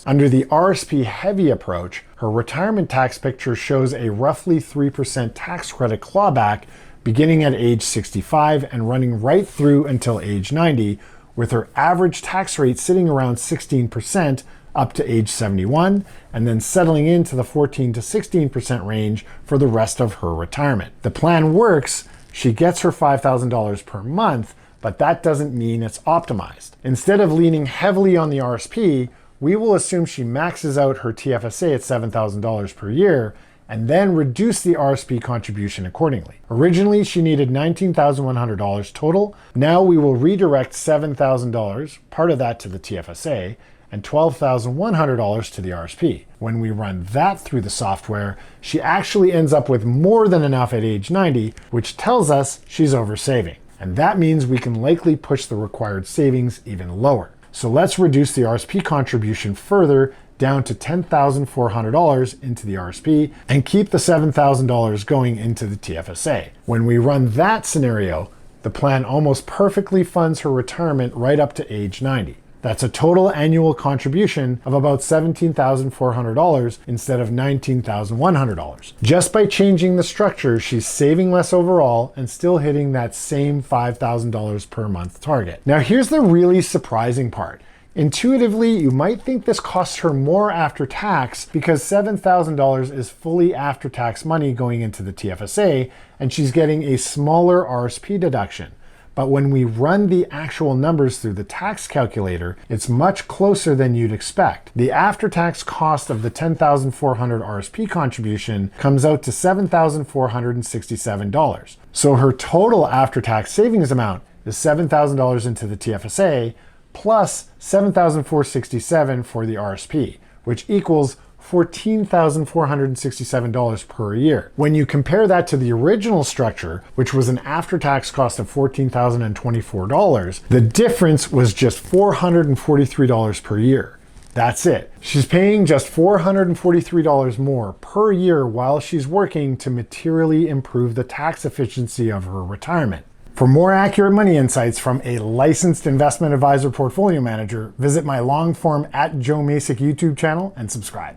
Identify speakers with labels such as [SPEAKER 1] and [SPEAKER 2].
[SPEAKER 1] Under the RSP heavy approach, her retirement tax picture shows a roughly 3% tax credit clawback beginning at age 65 and running right through until age 90, with her average tax rate sitting around 16% up to age 71, and then settling into the 14 to 16% range for the rest of her retirement. The plan works. She gets her $5,000 per month, but that doesn't mean it's optimized. Instead of leaning heavily on the RSP, we will assume she maxes out her TFSA at $7,000 per year and then reduce the RSP contribution accordingly. Originally, she needed $19,100 total. Now we will redirect $7,000, part of that to the TFSA, and $12,100 to the RSP. When we run that through the software, she actually ends up with more than enough at age 90, which tells us she's oversaving. And that means we can likely push the required savings even lower. So let's reduce the RSP contribution further down to $10,400 into the RSP and keep the $7,000 going into the TFSA. When we run that scenario, the plan almost perfectly funds her retirement right up to age 90. That's a total annual contribution of about $17,400 instead of $19,100. Just by changing the structure, she's saving less overall and still hitting that same $5,000 per month target. Now here's the really surprising part. Intuitively, you might think this costs her more after tax because $7,000 is fully after-tax money going into the TFSA, and she's getting a smaller RSP deduction. But when we run the actual numbers through the tax calculator, it's much closer than you'd expect. The after-tax cost of the $10,400 RSP contribution comes out to $7,467. So her total after-tax savings amount is $7,000 into the TFSA, plus $7,467 for the RSP, which equals $14,467 per year. When you compare that to the original structure, which was an after-tax cost of $14,024, the difference was just $443 per year. That's it. She's paying just $443 more per year while she's working to materially improve the tax efficiency of her retirement. For more accurate money insights from a licensed investment advisor portfolio manager, visit my long-form @JoeMasick YouTube channel and subscribe.